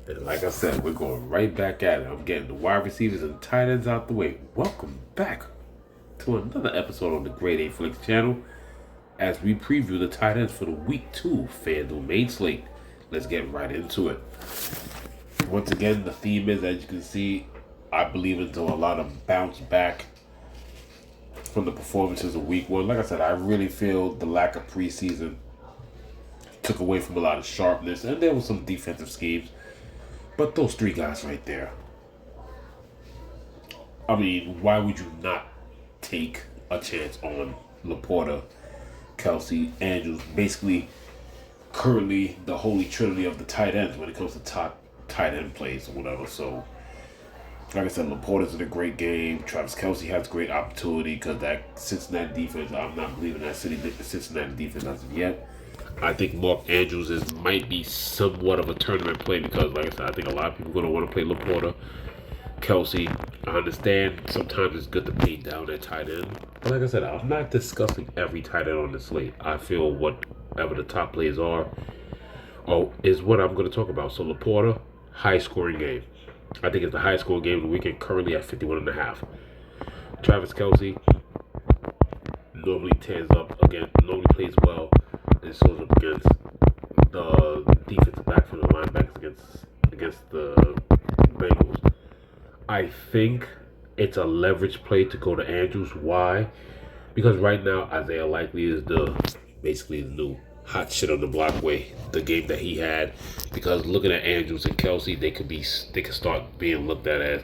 And like I said, we're going right back at it. I'm getting the wide receivers and tight ends out the way. Welcome back to another episode on the Grade A Flicks channel as we preview the tight ends for the Week 2 FanDuel main slate. Let's get right into it. Once again, the theme is, as you can see, I believe into a lot of bounce back from the performances of Week 1. Like I said, I really feel the lack of preseason took away from a lot of sharpness, and there was some defensive schemes. But those three guys right there, I mean, why would you not take a chance on Laporta, Kelce, Andrews, basically currently the holy trinity of the tight ends when it comes to top tight end plays or whatever. So, like I said, Laporta's in a great game. Travis Kelce has great opportunity because that Cincinnati defense, I'm not believing that Cincinnati defense as of yet. I think Mark Andrews might be somewhat of a tournament play because, like I said, I think a lot of people are going to want to play Laporta, Kelce. I understand sometimes it's good to pay down at tight end. But like I said, I'm not discussing every tight end on the slate. I feel whatever the top plays are is what I'm going to talk about. So Laporta, high scoring game. I think it's the highest scoring game of the weekend, currently at 51.5. Travis Kelce normally tears up again, normally plays well, and shows up against the defensive back for the linebackers against the Bengals. I think it's a leverage play to go to Andrews. Why? Because right now Isaiah Likely is basically the new hot shit on the block way. The game that he had, because looking at Andrews and Kelce, they could start being looked at as,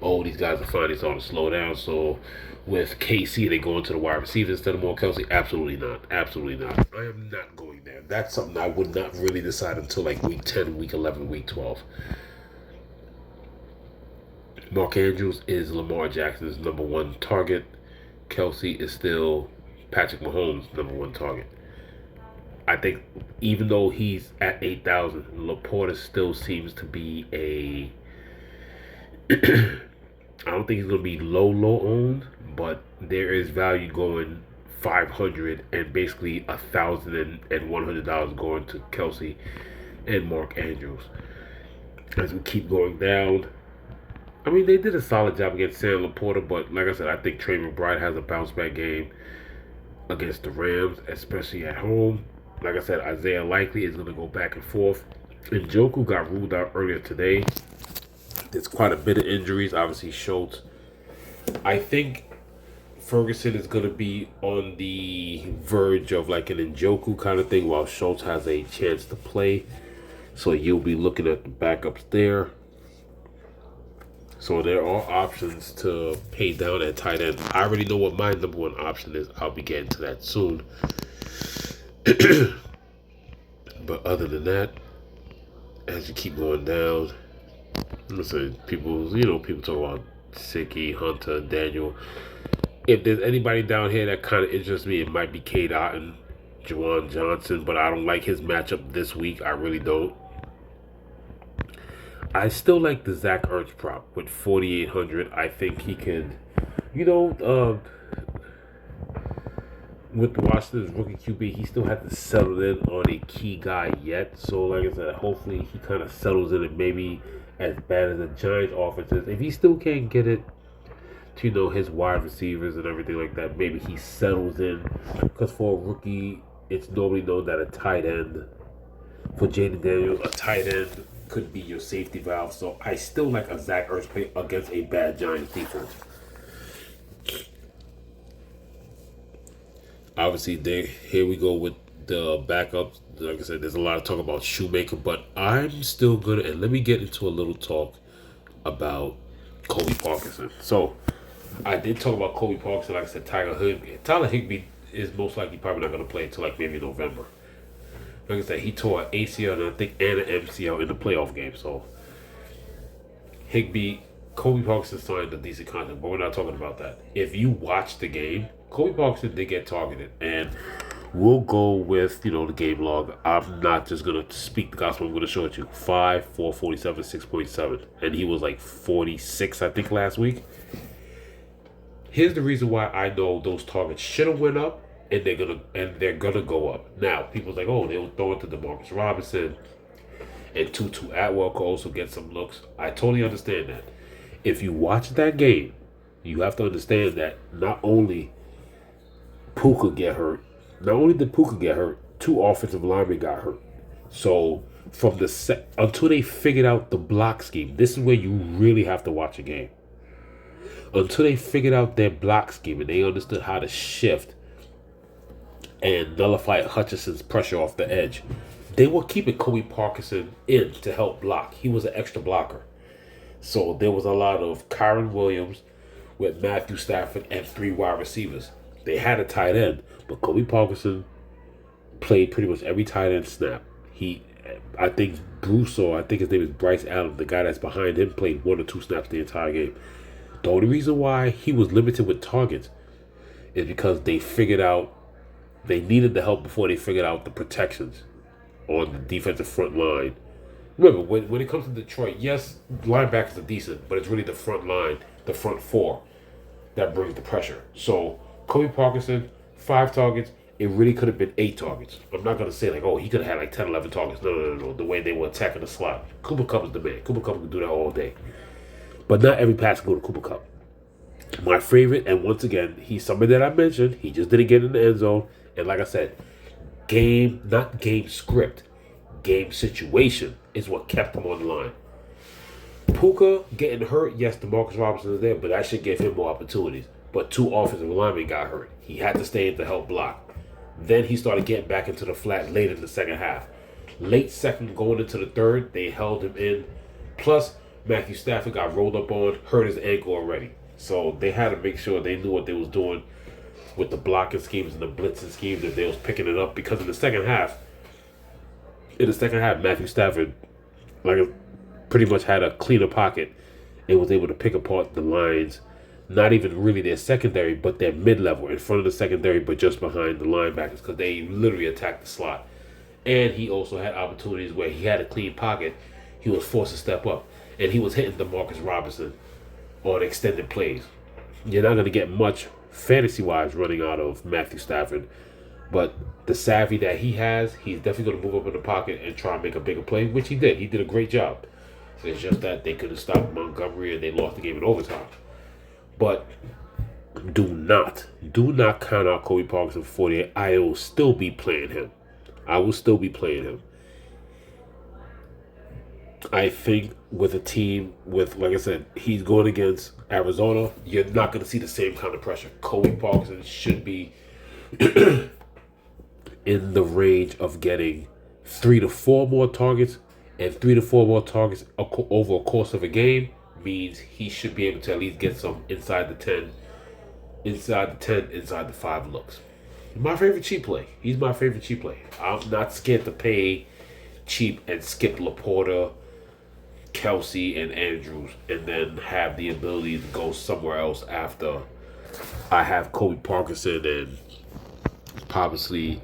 oh, these guys are finally starting to slow down. So with KC, they go into the wide receivers instead of more Kelce. Absolutely not. Absolutely not. I am not going there. That's something I would not really decide until like week 10, week 11, week 12. Mark Andrews is Lamar Jackson's number one target. Kelce is still Patrick Mahomes' number one target. I think even though he's at 8,000, Laporta still seems to be a. I don't think he's going to be low owned, but there is value going 500 and basically $1,100 going to Kelce and Mark Andrews. As we keep going down, I mean, they did a solid job against Sam Laporta, but like I said, I think Trey McBride has a bounce back game against the Rams, especially at home. Like I said, Isaiah Likely is going to go back and forth. And Njoku got ruled out earlier today. There's quite a bit of injuries. Obviously, Schultz. I think Ferguson is going to be on the verge of like an Njoku kind of thing while Schultz has a chance to play. So you'll be looking at the backups there. So there are options to pay down at tight end. I already know what my number one option is. I'll be getting to that soon. But other than that, as you keep going down, listen, people talk about Sicky, Hunter, Daniel. If there's anybody down here that kind of interests me, it might be Cade Otton, Juwan Johnson, but I don't like his matchup this week. I really don't. I still like the Zach Ertz prop with 4,800. I think he can, with Washington's rookie QB, he still has to settle in on a key guy yet. So, like I said, hopefully he kind of settles in and maybe as bad as the Giants' offense is, if he still can't get it to, his wide receivers and everything like that, maybe he settles in. Because for a rookie, it's normally known that a tight end, for Jaden Daniels, a tight end could be your safety valve. So I still like a Zach Ertz play against a bad Giants defense. Obviously, here we go with the backups. Like I said, there's a lot of talk about Shoemaker, but I'm still gonna, and let me get into a little talk about Colby Parkinson. So I did talk about Colby Parkinson. Like I said, Tyler Higbee is most likely probably not gonna play until like maybe November. Like I said, he tore an ACL and I think and an MCL in the playoff game. So Colby Parkinson signed a decent contract, but we're not talking about that. If you watch the game, Colby Parkinson did get targeted, and we'll go with the game log. I'm not just gonna speak the gospel. I'm gonna show it to you. 5, 447, 6.7, and he was like 46, I think, last week. Here's the reason why I know those targets should have went up, and they're gonna go up. Now, people's like, oh, they will throw it to Demarcus Robinson, and Tutu Atwell could also get some looks. I totally understand that. If you watch that game, you have to understand that not only Puka get hurt, not only did Puka get hurt, two offensive linemen got hurt. So from the until they figured out the block scheme, this is where you really have to watch a game. Until they figured out their block scheme and they understood how to shift and nullify Hutchinson's pressure off the edge, they were keeping Kobe Parkinson in to help block. He was an extra blocker. So there was a lot of Kyron Williams with Matthew Stafford and 3 wide receivers. They had a tight end, but Kobe Parkinson played pretty much every tight end snap. I think I think his name is Bryce Allen, the guy that's behind him, played 1 or 2 snaps the entire game. The only reason why he was limited with targets is because they figured out they needed the help before they figured out the protections on the defensive front line. Remember, when it comes to Detroit, yes, linebackers are decent, but it's really the front line, the front 4, that brings the pressure. So, Kobe Parkinson, 5 targets. It really could have been 8 targets. I'm not going to say, he could have had like 10, 11 targets. No. The way they were attacking the slot. Cooper Kupp is the man. Cooper Kupp can do that all day. But not every pass can go to Cooper Kupp. My favorite, and once again, he's somebody that I mentioned. He just didn't get in the end zone. And like I said, not game script, game situation is what kept him on the line. Puka getting hurt, yes, DeMarcus Robinson is there, but that should give him more opportunities. But 2 offensive linemen got hurt. He had to stay in to help block. Then he started getting back into the flat late in the second half. Late second, going into the third, they held him in. Plus, Matthew Stafford got rolled up on, hurt his ankle already. So they had to make sure they knew what they was doing with the blocking schemes and the blitzing schemes, that they was picking it up. Because in the second half, Matthew Stafford pretty much had a cleaner pocket and was able to pick apart the lines. Not even really their secondary, but their mid-level in front of the secondary, but just behind the linebackers, because they literally attacked the slot. And he also had opportunities where he had a clean pocket. He was forced to step up, and he was hitting DeMarcus Robinson on extended plays. You're not going to get much fantasy-wise running out of Matthew Stafford, but the savvy that he has, he's definitely going to move up in the pocket and try and make a bigger play, which he did. He did a great job. It's just that they couldn't stop Montgomery, and they lost the game in overtime. But do not count out Kobe Parkinson for 48. I will still be playing him. I think with a team with, like I said, he's going against Arizona, you're not going to see the same kind of pressure. Kobe Parkinson should be in the range of getting 3 to 4 more targets, and 3 to 4 more targets over a course of a game means he should be able to at least get some inside the 10, inside the 5 looks. My favorite cheap play. He's my favorite cheap play. I'm not scared to pay cheap and skip Laporta, Kelce, and Andrews, and then have the ability to go somewhere else after I have Kobe Parkinson and obviously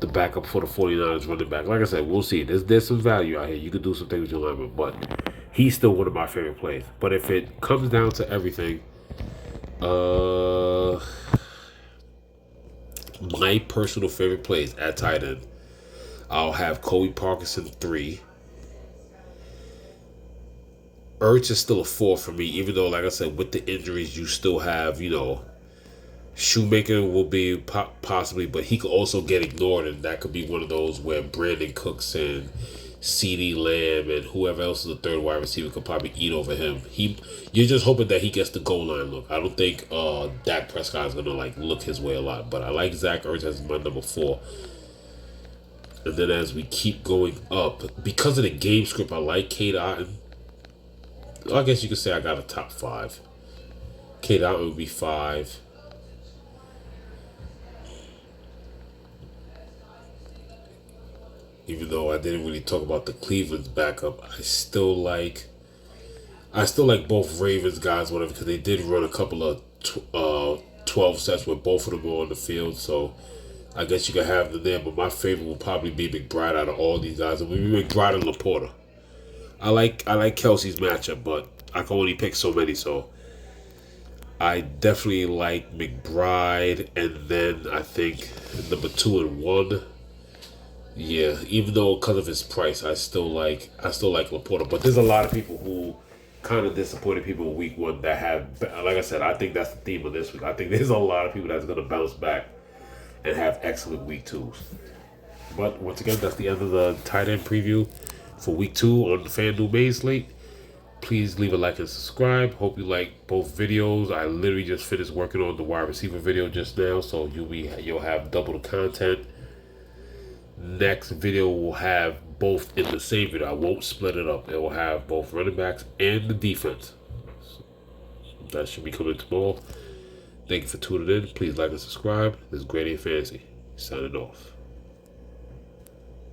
the backup for the 49ers running back. Like I said, we'll see. There's some value out here. You could do some things with your lineman, but he's still one of my favorite plays. But if it comes down to everything, my personal favorite plays at tight end, I'll have Kobe Parkinson 3. Ertz is still a 4 for me, even though, like I said, with the injuries, you still have, Shoemaker will be possibly, but he could also get ignored, and that could be one of those where Brandon Cooks and CeeDee Lamb and whoever else is the third wide receiver could probably eat over him. You're just hoping that he gets the goal line look. I don't think Dak Prescott is gonna look his way a lot, but I like Zach Ertz as my number 4. And then as we keep going up, because of the game script, I like Cade Otton. I guess you could say I got a top 5. Cade Otton would be 5. Even though I didn't really talk about the Cleveland's backup, I still like both Ravens guys, whatever, because they did run a couple of 12 sets with both of them on the field. So I guess you could have them there. But my favorite will probably be McBride out of all these guys. It will be McBride and Laporta. I like Kelce's matchup, but I can only pick so many. So I definitely like McBride, and then I think number 2 and 1. Yeah, even though because of his price, I still like Laporta. But there's a lot of people who kind of disappointed people in week one that have, like I said, I think that's the theme of this week. I think there's a lot of people that's going to bounce back and have excellent week twos. But once again, that's the end of the tight end preview for week two on the FanDuel main slate. Please leave a like and subscribe. Hope you like both videos. I literally just finished working on the wide receiver video just now, so you'll have double the content. Next video will have both in the same video. I won't split it up. It will have both running backs and the defense. So that should be coming tomorrow. Thank you for tuning in. Please like and subscribe. This is Gradient Fantasy. Signing off.